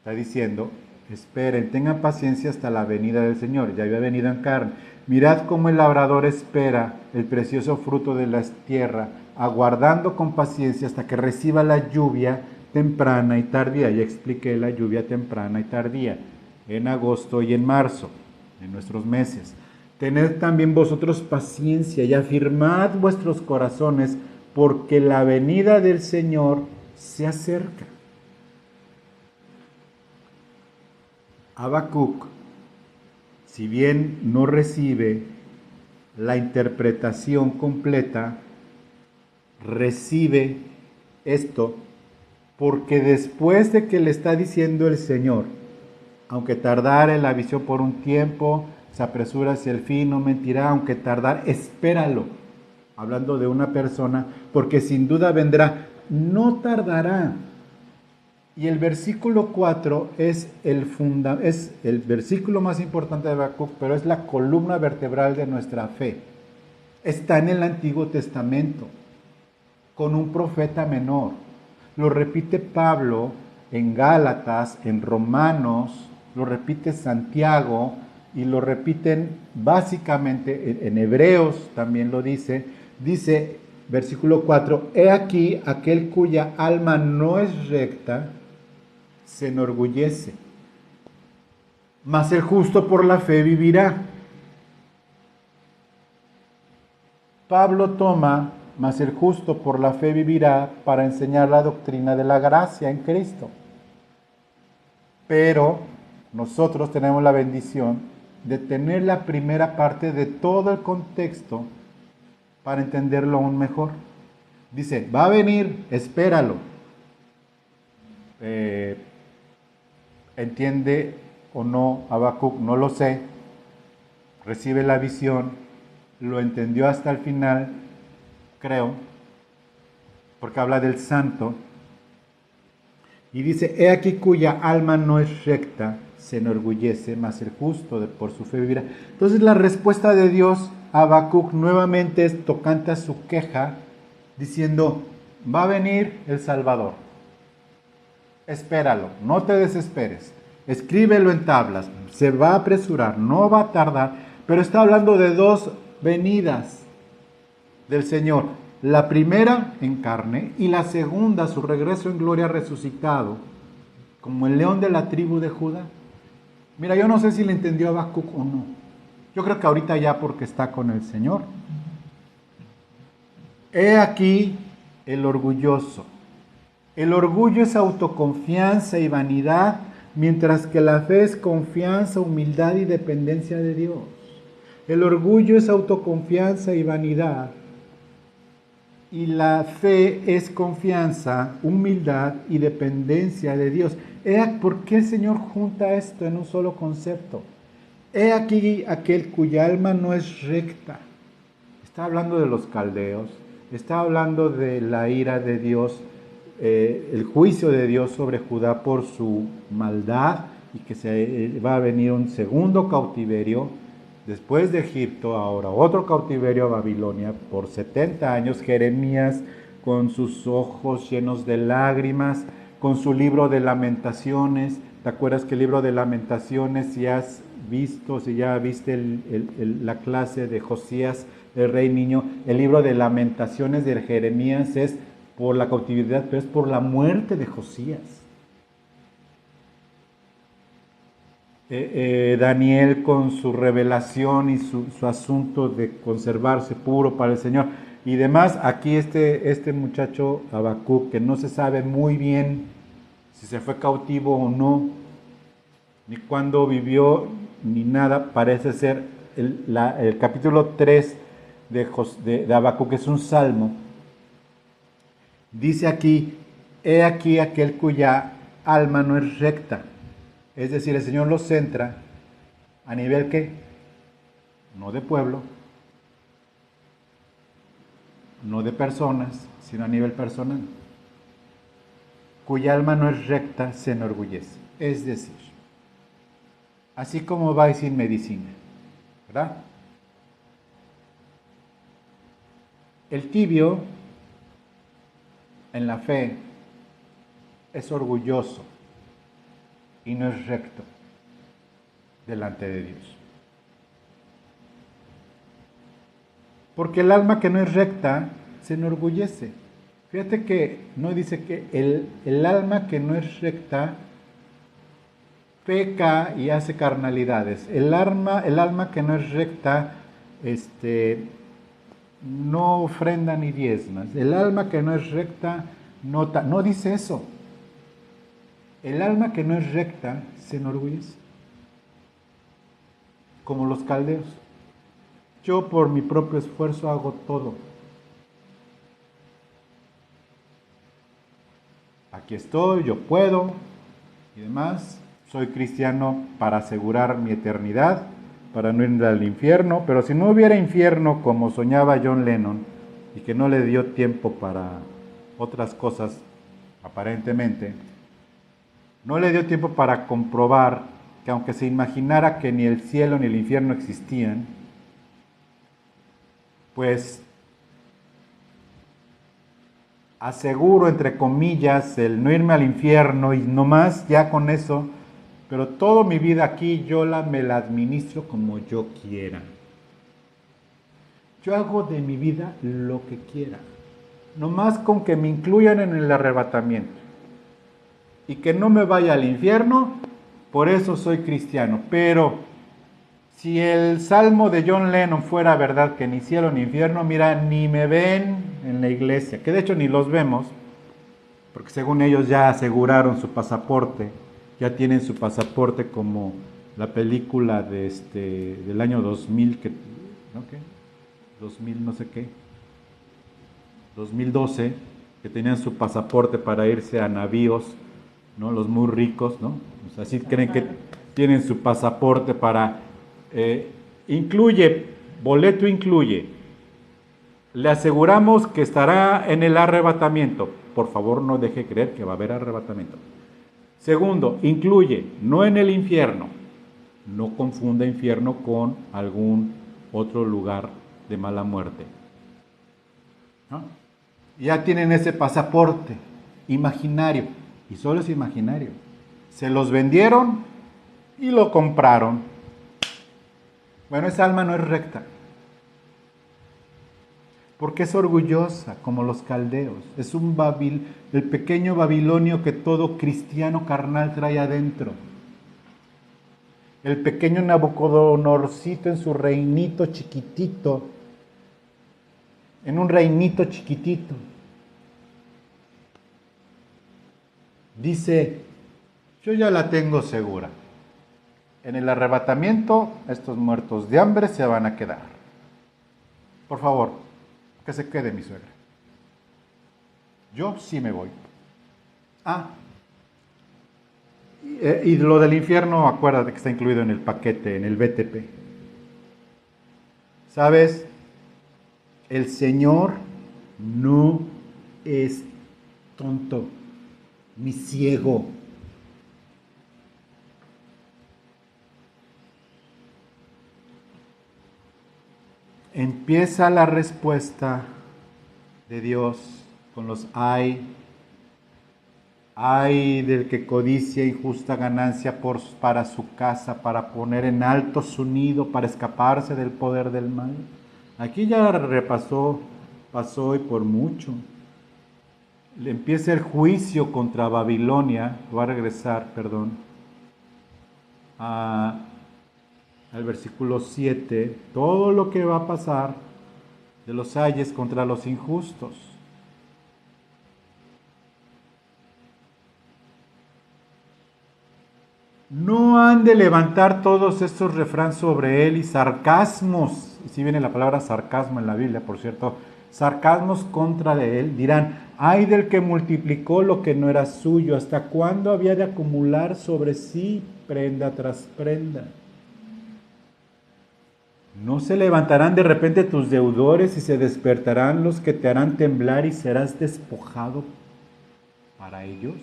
Está diciendo, esperen, tengan paciencia hasta la venida del Señor. Ya había venido en carne. Mirad cómo el labrador espera el precioso fruto de la tierra, aguardando con paciencia hasta que reciba la lluvia temprana y tardía. Ya expliqué la lluvia temprana y tardía en agosto y en marzo, en nuestros meses. Tened también vosotros paciencia y afirmad vuestros corazones, porque la venida del Señor se acerca. Habacuc, si bien no recibe la interpretación completa, recibe esto porque después de que le está diciendo el Señor, aunque tardare la visión por un tiempo, se apresura hacia el fin, no mentirá, aunque tardar, espéralo. Hablando de una persona, porque sin duda vendrá, no tardará. Y el versículo 4 es el versículo más importante de Habacuc, pero es la columna vertebral de nuestra fe. Está en el Antiguo Testamento, con un profeta menor. Lo repite Pablo en Gálatas, en Romanos, lo repite Santiago y lo repiten básicamente en Hebreos también lo dice. Dice, versículo 4, he aquí aquel cuya alma no es recta, se enorgullece, mas el justo por la fe vivirá. Pablo toma, mas el justo por la fe vivirá, para enseñar la doctrina de la gracia en Cristo. Pero nosotros tenemos la bendición de tener la primera parte de todo el contexto para entenderlo aún mejor. Dice, va a venir, espéralo. Entiende o no Habacuc, no lo sé. Recibe la visión, lo entendió hasta el final, creo, porque habla del santo. Y dice, he aquí cuya alma no es recta, se enorgullece, mas el justo por su fe vivirá. Entonces la respuesta de Dios a Habacuc nuevamente es tocante a su queja, diciendo, va a venir el Salvador. Espéralo, no te desesperes. Escríbelo en tablas, se va a apresurar, no va a tardar, pero está hablando de dos venidas del Señor. La primera en carne y la segunda, su regreso en gloria resucitado, como el león de la tribu de Judá. Mira, yo no sé si le entendió a Habacuc o no. Yo creo que ahorita ya porque está con el Señor. He aquí el orgulloso. El orgullo es autoconfianza y vanidad, mientras que la fe es confianza, humildad y dependencia de Dios. El orgullo es autoconfianza y vanidad, y la fe es confianza, humildad y dependencia de Dios. ¿Por qué el Señor junta esto en un solo concepto? He aquí aquel cuya alma no es recta. Está hablando de los caldeos, está hablando de la ira de Dios, el juicio de Dios sobre Judá por su maldad, y que se va a venir un segundo cautiverio después de Egipto, ahora otro cautiverio a Babilonia por 70 años. Jeremías con sus ojos llenos de lágrimas, con su libro de lamentaciones. ¿Te acuerdas que el libro de lamentaciones, si has visto, si ya viste la clase de Josías, el rey niño, el libro de lamentaciones de Jeremías es por la cautividad, pero es por la muerte de Josías? Daniel con su revelación y su asunto de conservarse puro para el Señor y demás. Aquí este muchacho Habacuc, que no se sabe muy bien si se fue cautivo o no, ni cuándo vivió, ni nada. Parece ser el capítulo 3 de Habacuc, que es un salmo. Dice aquí, he aquí aquel cuya alma no es recta. Es decir, el Señor los centra a nivel ¿qué? No de pueblo, no de personas, sino a nivel personal. Cuya alma no es recta, se enorgullece. Es decir, así como va sin medicina, ¿verdad? El tibio en la fe es orgulloso. y no es recto delante de Dios. Porque el alma que no es recta se enorgullece. Fíjate que no dice que el alma que no es recta peca y hace carnalidades. El alma que no es recta no ofrenda ni diezmas. El alma que no es recta no dice eso. El alma que no es recta se enorgullece. Como los caldeos. Yo por mi propio esfuerzo hago todo. Aquí estoy, yo puedo y demás. Soy cristiano para asegurar mi eternidad, para no ir al infierno. Pero si no hubiera infierno como soñaba John Lennon y que no le dio tiempo para otras cosas, aparentemente, no le dio tiempo para comprobar que aunque se imaginara que ni el cielo ni el infierno existían, pues aseguro, entre comillas, el no irme al infierno y nomás ya con eso, pero toda mi vida aquí me la administro como yo quiera. Yo hago de mi vida lo que quiera, nomás con que me incluyan en el arrebatamiento y que no me vaya al infierno, por eso soy cristiano. Pero si el salmo de John Lennon fuera verdad, que ni cielo ni infierno, mira, ni me ven en la iglesia, que de hecho ni los vemos, porque según ellos ya aseguraron su pasaporte, ya tienen su pasaporte como la película del año 2000, que, ¿no? ¿Qué? 2000 no sé qué, 2012, que tenían su pasaporte para irse a navíos, ¿no? Los muy ricos, ¿no? O sea, así creen que tienen su pasaporte para... boleto incluye, le aseguramos que estará en el arrebatamiento. Por favor, no deje creer que va a haber arrebatamiento. Segundo, incluye, no en el infierno. No confunda infierno con algún otro lugar de mala muerte, ¿no? Ya tienen ese pasaporte imaginario, y solo es imaginario. Se los vendieron y lo compraron. Bueno, esa alma no es recta, porque es orgullosa como los caldeos. Es el pequeño babilonio que todo cristiano carnal trae adentro. El pequeño Nabucodonorcito en su reinito chiquitito, en un reinito chiquitito. Dice, yo ya la tengo segura. En el arrebatamiento, estos muertos de hambre se van a quedar. Por favor, que se quede mi suegra. Yo sí me voy. Y lo del infierno, acuérdate que está incluido en el paquete, en el BTP. ¿Sabes? El Señor no es tonto ni ciego. Empieza la respuesta de Dios con los ay del que codicia injusta ganancia para su casa, para poner en alto su nido, para escaparse del poder del mal. Aquí ya pasó y por mucho. Le empieza el juicio contra Babilonia, va a regresar, al versículo 7, todo lo que va a pasar de los ayes contra los injustos. No han de levantar todos estos refranes sobre él y sarcasmos, si viene la palabra sarcasmo en la Biblia, por cierto, sarcasmos contra de él, dirán, ay del que multiplicó lo que no era suyo, ¿hasta cuándo había de acumular sobre sí prenda tras prenda? ¿No se levantarán de repente tus deudores y se despertarán los que te harán temblar y serás despojado para ellos?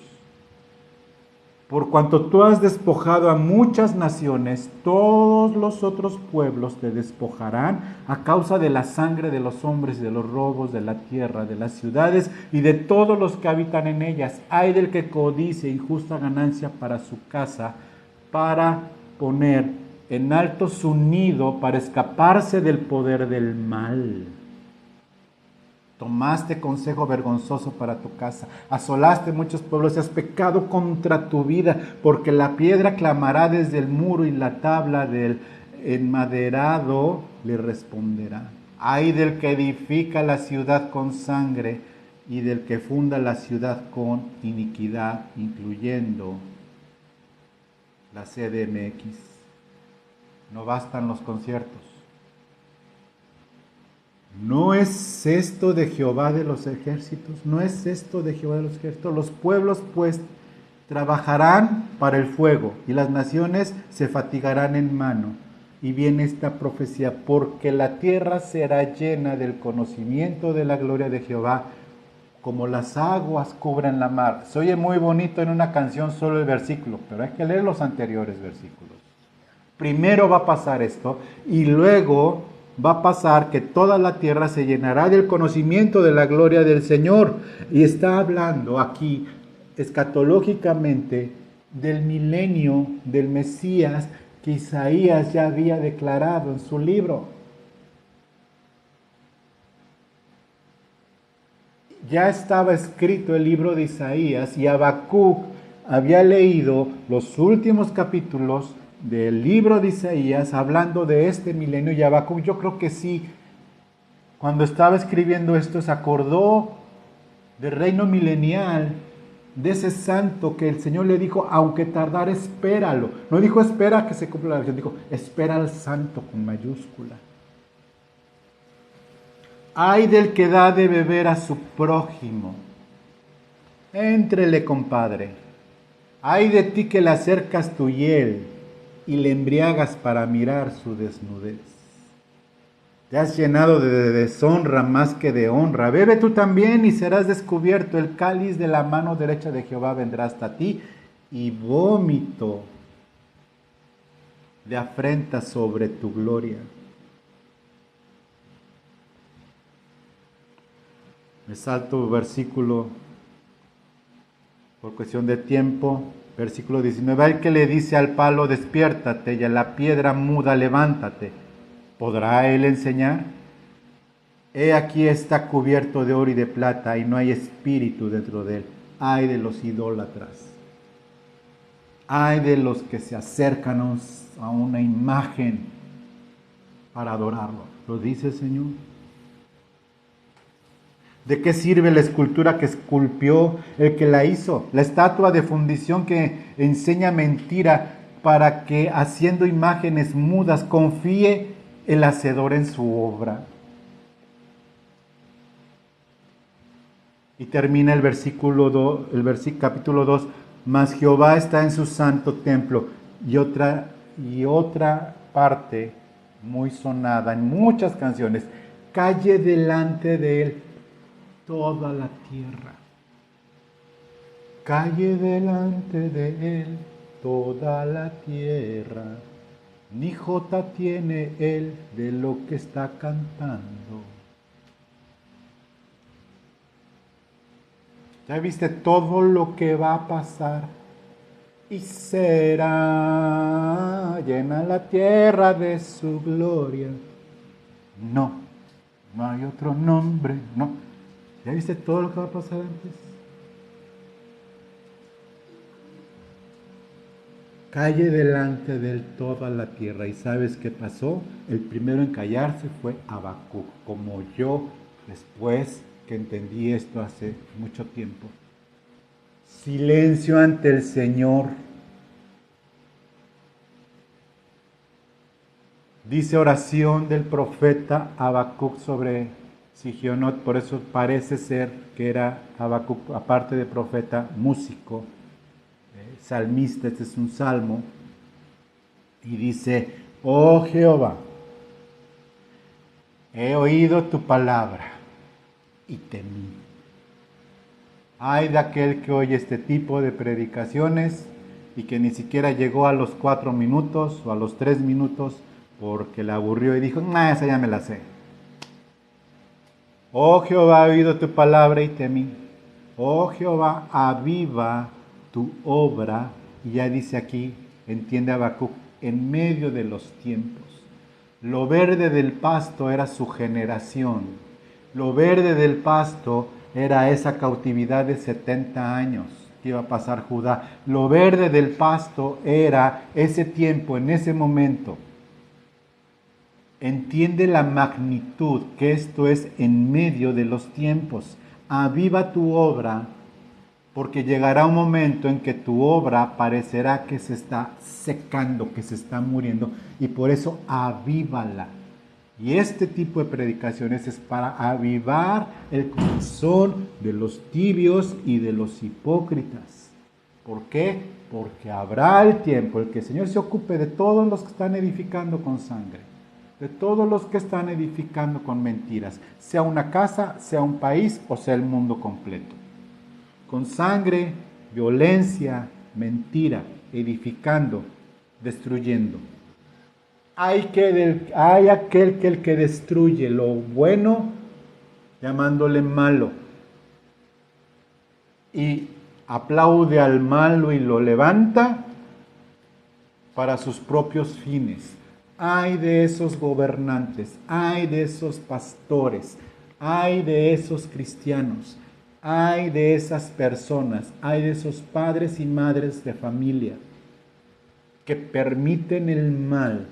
Por cuanto tú has despojado a muchas naciones, todos los otros pueblos te despojarán a causa de la sangre de los hombres, de los robos, de la tierra, de las ciudades y de todos los que habitan en ellas. Ay del que codicia injusta ganancia para su casa, para poner en alto su nido, para escaparse del poder del mal. Tomaste consejo vergonzoso para tu casa, asolaste muchos pueblos y has pecado contra tu vida, porque la piedra clamará desde el muro y la tabla del enmaderado le responderá. Ay del que edifica la ciudad con sangre y del que funda la ciudad con iniquidad, incluyendo la CDMX. No bastan los conciertos. ¿No es esto de Jehová de los ejércitos? ¿No es esto de Jehová de los ejércitos? Los pueblos pues trabajarán para el fuego y las naciones se fatigarán en mano. Y viene esta profecía, porque la tierra será llena del conocimiento de la gloria de Jehová, como las aguas cubren la mar. Se oye muy bonito en una canción solo el versículo, pero hay que leer los anteriores versículos. Primero va a pasar esto y luego va a pasar que toda la tierra se llenará del conocimiento de la gloria del Señor. Y está hablando aquí escatológicamente del milenio del Mesías que Isaías ya había declarado en su libro. Ya estaba escrito el libro de Isaías y Habacuc había leído los últimos capítulos del libro de Isaías hablando de este milenio, y Habacuc, yo creo que sí, cuando estaba escribiendo esto se acordó del reino milenial, de ese santo que el Señor le dijo, aunque tardar, espéralo. No dijo espera que se cumpla la visión, dijo espera al santo con mayúscula. Ay del que da de beber a su prójimo. Éntrele, compadre. Ay de ti que le acercas tu hiel y le embriagas para mirar su desnudez. Te has llenado de deshonra más que de honra. Bebe tú también y serás descubierto. El cáliz de la mano derecha de Jehová vendrá hasta ti y vómito de afrenta sobre tu gloria. Me salto versículo por cuestión de tiempo. Versículo 19, el que le dice al palo, despiértate, y a la piedra muda, levántate. ¿Podrá él enseñar? He aquí está cubierto de oro y de plata, y no hay espíritu dentro de él. Ay de los idólatras. Ay de los que se acercan a una imagen para adorarlo. ¿Lo dice el Señor? ¿De qué sirve la escultura que esculpió el que la hizo? La estatua de fundición que enseña mentira para que, haciendo imágenes mudas, confíe el hacedor en su obra. Y termina el capítulo 2, mas Jehová está en su santo templo. Y otra parte muy sonada en muchas canciones, calle delante de él toda la tierra. Calle delante de él toda la tierra. Ni jota tiene él de lo que está cantando. Ya viste todo lo que va a pasar. Y será llena la tierra de su gloria. No hay otro nombre, no. ¿Ya viste todo lo que va a pasar antes? Calle delante de él toda la tierra. ¿Y sabes qué pasó? El primero en callarse fue Habacuc, como yo después que entendí esto hace mucho tiempo. Silencio ante el Señor. Dice oración del profeta Habacuc sobre Sigionot, por eso parece ser que era Habacuc, aparte de profeta, músico, salmista, este es un salmo, y dice, oh Jehová, he oído tu palabra y temí. Ay de aquel que oye este tipo de predicaciones y que ni siquiera llegó a los 4 minutos o a los 3 minutos porque le aburrió y dijo, nah, esa ya me la sé. Oh Jehová, he oído tu palabra y temí. Oh Jehová, aviva tu obra. Y ya dice aquí, entiende Habacuc, en medio de los tiempos. Lo verde del pasto era su generación. Lo verde del pasto era esa cautividad de 70 años que iba a pasar Judá. Lo verde del pasto era ese tiempo, en ese momento. Entiende la magnitud que esto es en medio de los tiempos. Aviva tu obra, porque llegará un momento en que tu obra parecerá que se está secando, que se está muriendo, y por eso avívala. Y este tipo de predicaciones es para avivar el corazón de los tibios y de los hipócritas. ¿Por qué? Porque habrá el tiempo en que el Señor se ocupe de todos los que están edificando con sangre, de todos los que están edificando con mentiras, sea una casa, sea un país o sea el mundo completo. Con sangre, violencia, edificando, destruyendo. Hay aquel que destruye lo bueno llamándole malo y aplaude al malo y lo levanta para sus propios fines. Ay de esos gobernantes, ay de esos pastores, ay de esos cristianos, ay de esas personas, ay de esos padres y madres de familia que permiten el mal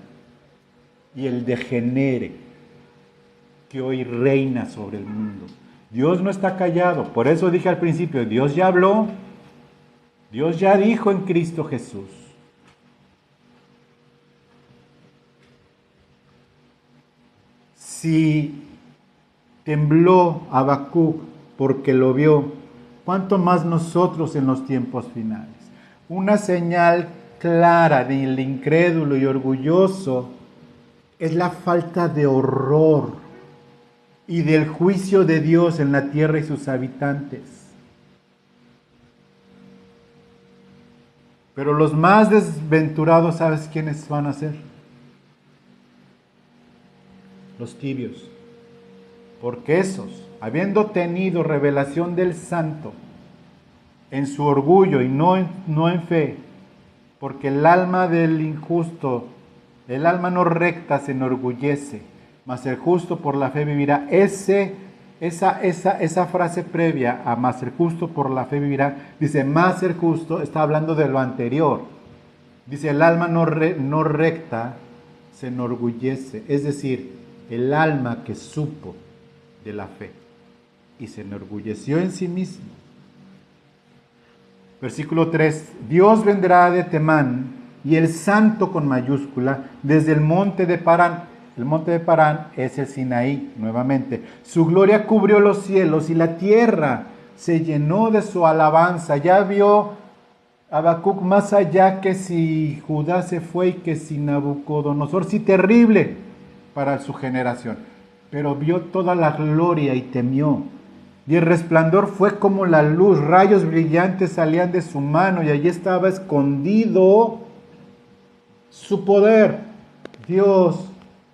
y el degenere que hoy reina sobre el mundo. Dios no está callado, por eso dije al principio, Dios ya habló, Dios ya dijo en Cristo Jesús. Si tembló Habacuc porque lo vio, ¿cuánto más nosotros en los tiempos finales? Una señal clara del incrédulo y orgulloso es la falta de horror y del juicio de Dios en la tierra y sus habitantes. Pero los más desventurados, ¿sabes quiénes van a ser? Los tibios. Porque esos, habiendo tenido revelación del santo en su orgullo y no en fe, porque el alma del injusto, el alma no recta se enorgullece, mas el justo por la fe vivirá. Esa frase previa a mas el justo por la fe vivirá, dice mas el justo, está hablando de lo anterior. Dice el alma no recta se enorgullece, es decir, el alma que supo de la fe y se enorgulleció en sí mismo. Versículo 3, Dios vendrá de Temán y el santo con mayúscula desde el monte de Parán. El monte de Parán es el Sinaí, nuevamente. Su gloria cubrió los cielos y la tierra se llenó de su alabanza. Ya vio Habacuc más allá que si Judá se fue y que si Nabucodonosor, sí, terrible para su generación. Pero vio toda la gloria y temió. Y el resplandor fue como la luz, rayos brillantes salían de su mano y allí estaba escondido su poder. Dios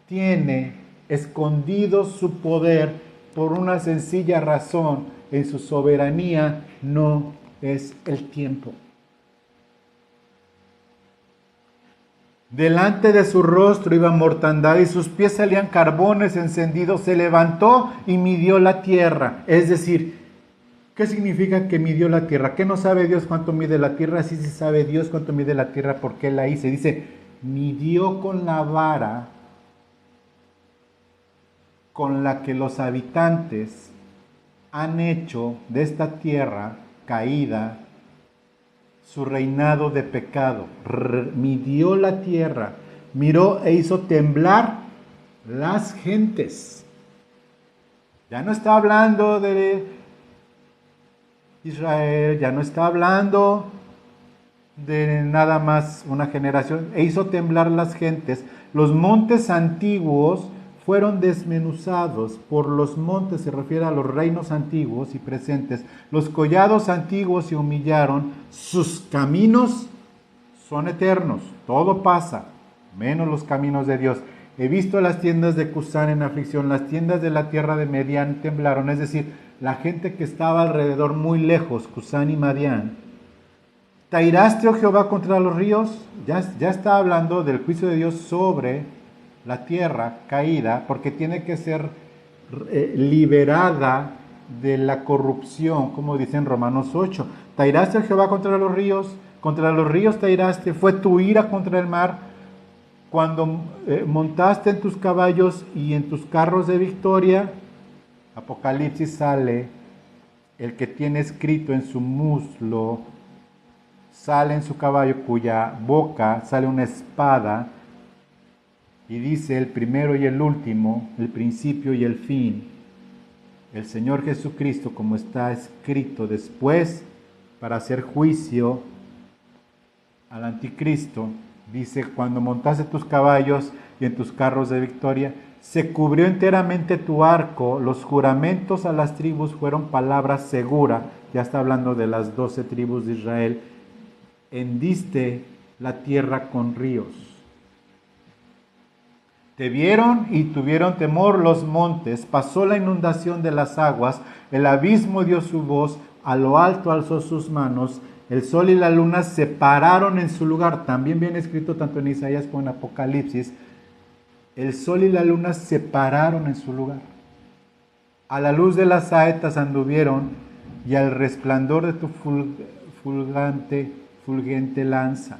tiene escondido su poder por una sencilla razón: en su soberanía no es el tiempo. Delante de su rostro iba mortandad y sus pies salían carbones encendidos. Se levantó y midió la tierra. Es decir, ¿qué significa que midió la tierra? ¿Qué no sabe Dios cuánto mide la tierra? Sí sabe Dios cuánto mide la tierra porque Él la hizo. Dice, midió con la vara con la que los habitantes han hecho de esta tierra caída su reinado de pecado. Midió la tierra, miró e hizo temblar las gentes. Ya no está hablando de Israel, ya no está hablando de nada más una generación. E hizo temblar las gentes. Los montes antiguos fueron desmenuzados. Por los montes se refiere a los reinos antiguos y presentes. Los collados antiguos se humillaron, sus caminos son eternos, todo pasa, menos los caminos de Dios. He visto las tiendas de Cusán en aflicción, las tiendas de la tierra de Medián temblaron, es decir, la gente que estaba alrededor muy lejos, Cusán y Madián. ¿Te airaste, oh Jehová, contra los ríos? Ya está hablando del juicio de Dios sobre la tierra caída, porque tiene que ser liberada de la corrupción, como dice en Romanos 8. ¿Te airaste, oh Jehová, contra los ríos? Contra los ríos te airaste, fue tu ira contra el mar, cuando montaste en tus caballos y en tus carros de victoria. Apocalipsis sale el que tiene escrito en su muslo, sale en su caballo cuya boca sale una espada y dice el primero y el último, el principio y el fin. El Señor Jesucristo, como está escrito después, para hacer juicio al anticristo, dice, cuando montaste tus caballos y en tus carros de victoria, se cubrió enteramente tu arco, los juramentos a las tribus fueron palabra segura, ya está hablando de las 12 tribus de Israel, hendiste la tierra con ríos. Te vieron y tuvieron temor los montes, pasó la inundación de las aguas, el abismo dio su voz, a lo alto alzó sus manos, el sol y la luna se pararon en su lugar. También viene escrito tanto en Isaías como en Apocalipsis, el sol y la luna se pararon en su lugar. A la luz de las saetas anduvieron y al resplandor de tu fulgente lanza.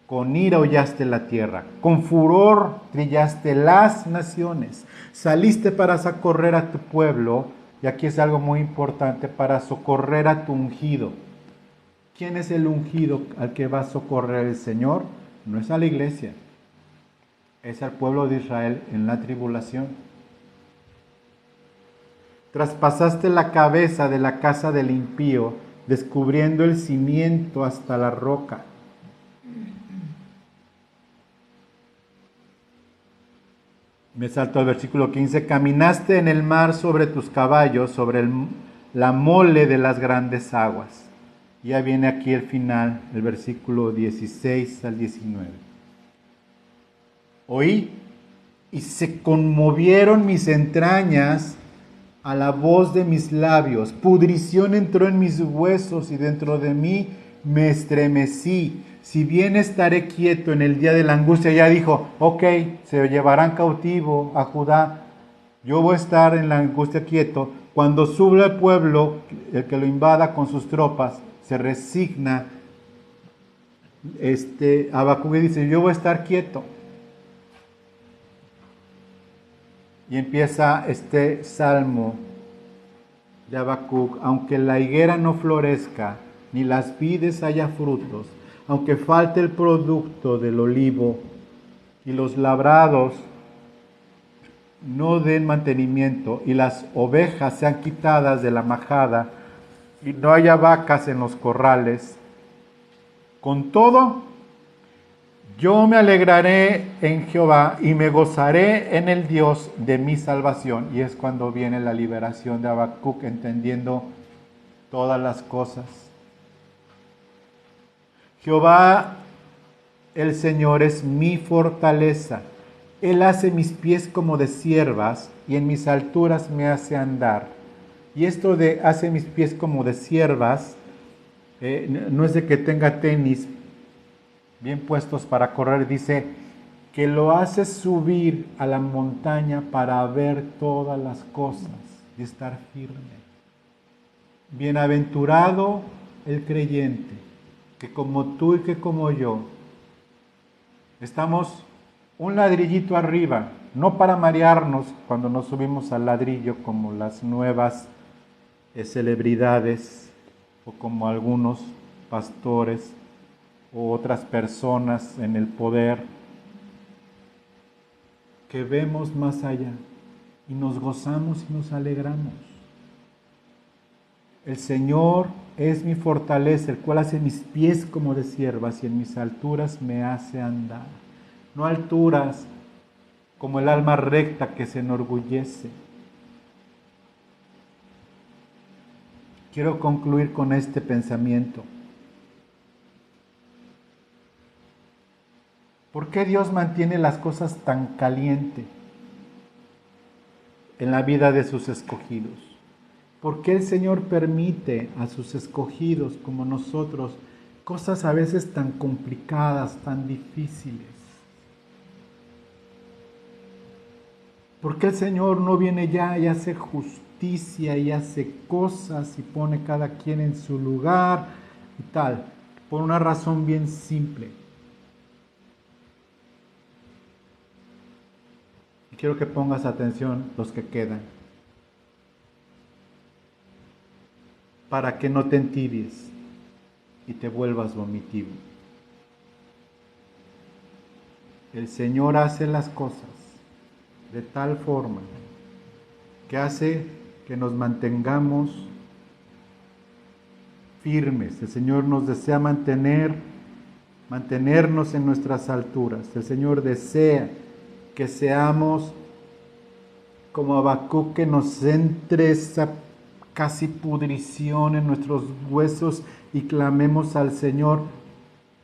Con ira hollaste la tierra, con furor trillaste las naciones, saliste para socorrer a tu pueblo, y aquí es algo muy importante, para socorrer a tu ungido. ¿Quién es el ungido al que va a socorrer el Señor? No es a la iglesia, es al pueblo de Israel en la tribulación. Traspasaste la cabeza de la casa del impío, descubriendo el cimiento hasta la roca. Me salto al versículo 15. Caminaste en el mar sobre tus caballos, sobre la mole de las grandes aguas. Ya viene aquí el final, el versículo 16 al 19. Oí y se conmovieron mis entrañas a la voz de mis labios. Pudrición entró en mis huesos y dentro de mí me estremecí. Si bien estaré quieto en el día de la angustia, ya dijo, ok, se llevarán cautivo a Judá, yo voy a estar en la angustia quieto. Cuando suba el pueblo, el que lo invada con sus tropas, se resigna. Habacuc dice, yo voy a estar quieto. Y empieza este salmo de Habacuc, aunque la higuera no florezca, ni las vides haya frutos, aunque falte el producto del olivo y los labrados no den mantenimiento y las ovejas sean quitadas de la majada y no haya vacas en los corrales, con todo, yo me alegraré en Jehová y me gozaré en el Dios de mi salvación. Y es cuando viene la liberación de Habacuc, entendiendo todas las cosas. Jehová, el Señor, es mi fortaleza. Él hace mis pies como de ciervas y en mis alturas me hace andar. Y esto de hace mis pies como de ciervas, no es de que tenga tenis bien puestos para correr, dice que lo hace subir a la montaña para ver todas las cosas y estar firme. Bienaventurado el creyente, que como tú y que como yo, estamos un ladrillito arriba, no para marearnos cuando nos subimos al ladrillo como las nuevas celebridades o como algunos pastores o otras personas en el poder, que vemos más allá y nos gozamos y nos alegramos. El Señor es mi fortaleza, el cual hace mis pies como de ciervas y en mis alturas me hace andar. No alturas como el alma recta que se enorgullece. Quiero concluir con este pensamiento. ¿Por qué Dios mantiene las cosas tan calientes en la vida de sus escogidos? ¿Por qué el Señor permite a sus escogidos como nosotros cosas a veces tan complicadas, tan difíciles? ¿Por qué el Señor no viene ya y hace justicia y hace cosas y pone cada quien en su lugar y tal? Por una razón bien simple. Y quiero que pongas atención los que quedan. Para que no te entibies y te vuelvas vomitivo. El Señor hace las cosas de tal forma que hace que nos mantengamos firmes. El Señor nos desea mantenernos en nuestras alturas. El Señor desea que seamos como Habacuc, que nos entre esa casi pudrición en nuestros huesos y clamemos al Señor.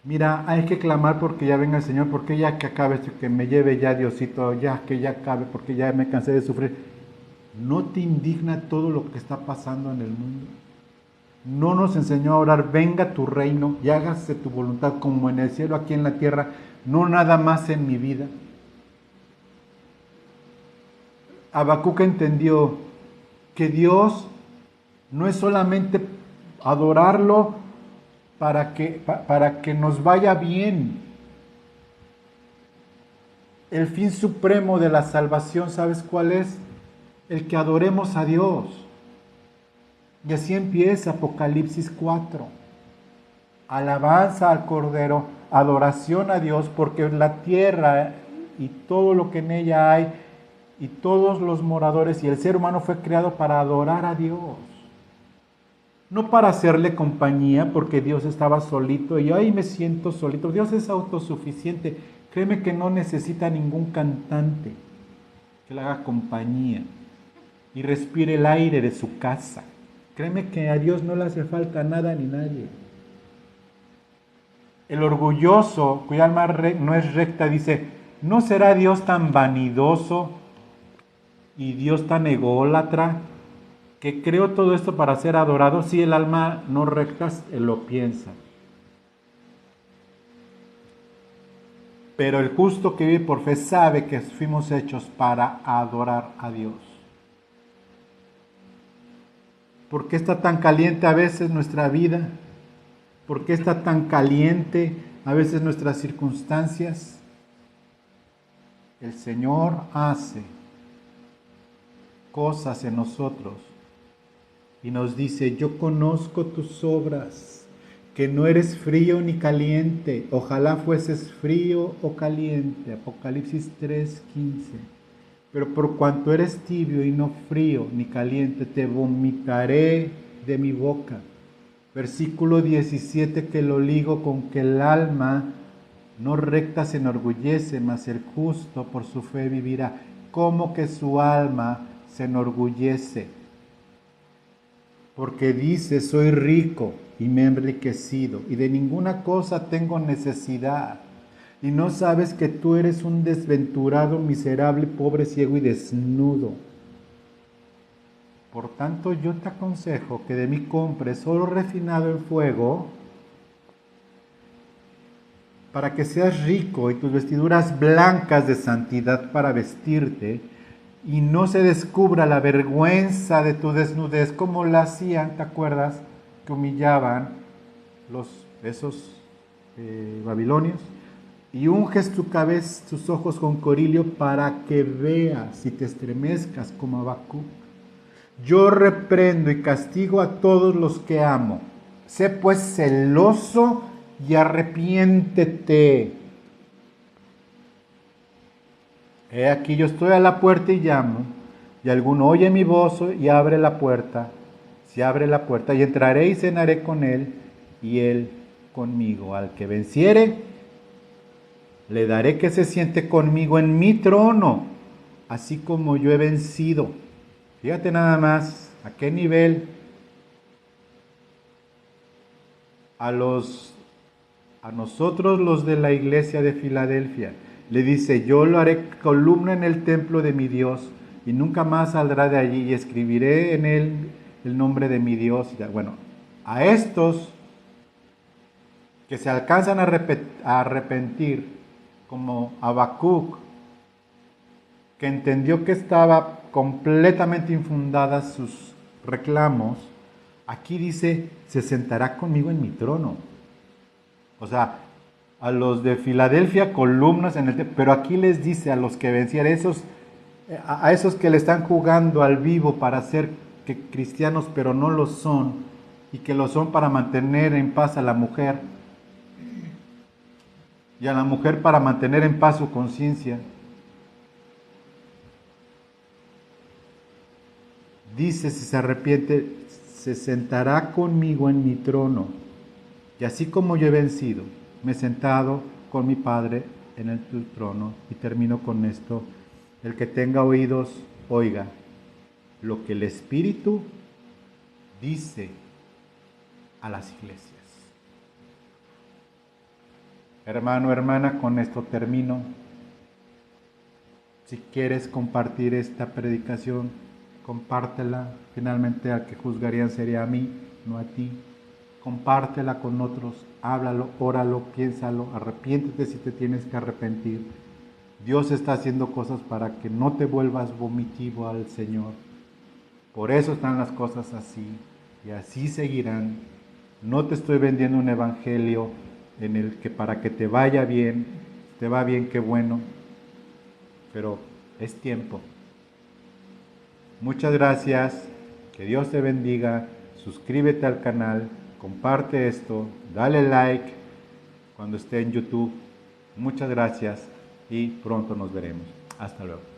Mira, hay que clamar porque ya venga el Señor, porque ya que acabe esto, que me lleve ya Diosito, ya que ya acabe, porque ya me cansé de sufrir. ¿No te indigna todo lo que está pasando en el mundo? No nos enseñó a orar, venga tu reino y hágase tu voluntad como en el cielo, aquí en la tierra, no nada más en mi vida. Habacuc entendió que Dios no es solamente adorarlo para que nos vaya bien. El fin supremo de la salvación, ¿sabes cuál es? El que adoremos a Dios. Y así empieza Apocalipsis 4. Alabanza al Cordero, adoración a Dios, porque la tierra y todo lo que en ella hay, y todos los moradores y el ser humano fue creado para adorar a Dios. No para hacerle compañía, porque Dios estaba solito y ay, me siento solito. Dios es autosuficiente. Créeme que no necesita ningún cantante que le haga compañía y respire el aire de su casa. Créeme que a Dios no le hace falta nada ni nadie. El orgulloso, cuya alma no es recta, dice, ¿no será Dios tan vanidoso y Dios tan ególatra que creó todo esto para ser adorado? Si el alma no recta lo piensa. Pero el justo que vive por fe sabe que fuimos hechos para adorar a Dios. ¿Por qué está tan caliente a veces nuestra vida? ¿Por qué está tan caliente a veces nuestras circunstancias? El Señor hace cosas en nosotros y nos dice, yo conozco tus obras, que no eres frío ni caliente, ojalá fueses frío o caliente. Apocalipsis 3:15. Pero por cuanto eres tibio y no frío ni caliente, te vomitaré de mi boca. Versículo 17, que lo ligo con que el alma no recta se enorgullece, mas el justo por su fe vivirá. ¿Cómo que su alma se enorgullece? Porque dice, soy rico y me he enriquecido y de ninguna cosa tengo necesidad. Y no sabes que tú eres un desventurado, miserable, pobre, ciego y desnudo. Por tanto, yo te aconsejo que de mí compres oro refinado en fuego, para que seas rico y tus vestiduras blancas de santidad para vestirte, y no se descubra la vergüenza de tu desnudez, como la hacían, ¿te acuerdas? Que humillaban esos babilonios. Y unges tu cabeza, tus ojos con corilio, para que veas y te estremezcas como Habacuc. Yo reprendo y castigo a todos los que amo. Sé pues celoso y arrepiéntete. He aquí, yo estoy a la puerta y llamo, y alguno oye mi voz y abre la puerta. Si abre la puerta, y entraré y cenaré con él, y él conmigo. Al que venciere, le daré que se siente conmigo en mi trono, así como yo he vencido. Fíjate nada más a qué nivel a los a nosotros los de la iglesia de Filadelfia. Le dice, yo lo haré columna en el templo de mi Dios y nunca más saldrá de allí y escribiré en él el nombre de mi Dios. Bueno, a estos que se alcanzan a arrepentir, como Habacuc, que entendió que estaba completamente infundadas sus reclamos, aquí dice, se sentará conmigo en mi trono. O sea, a los de Filadelfia columnas en el templo, pero aquí les dice a los que vencieron, a esos que le están jugando al vivo para ser cristianos pero no lo son, y que lo son para mantener en paz a la mujer, y a la mujer para mantener en paz su conciencia. Dice, si se arrepiente, se sentará conmigo en mi trono. Y así como yo he vencido, me he sentado con mi Padre en el trono. Y termino con esto. El que tenga oídos, oiga lo que el Espíritu dice a las iglesias. Hermano, hermana, con esto termino. Si quieres compartir esta predicación, compártela. Finalmente al que juzgarían sería a mí, no a ti. Compártela con otros, háblalo, óralo, piénsalo, arrepiéntete si te tienes que arrepentir. Dios está haciendo cosas para que no te vuelvas vomitivo al Señor. Por eso están las cosas así y así seguirán. No te estoy vendiendo un evangelio en el que para que te vaya bien, te va bien, qué bueno, pero es tiempo. Muchas gracias, que Dios te bendiga, suscríbete al canal, comparte esto, dale like cuando esté en YouTube. Muchas gracias y pronto nos veremos. Hasta luego.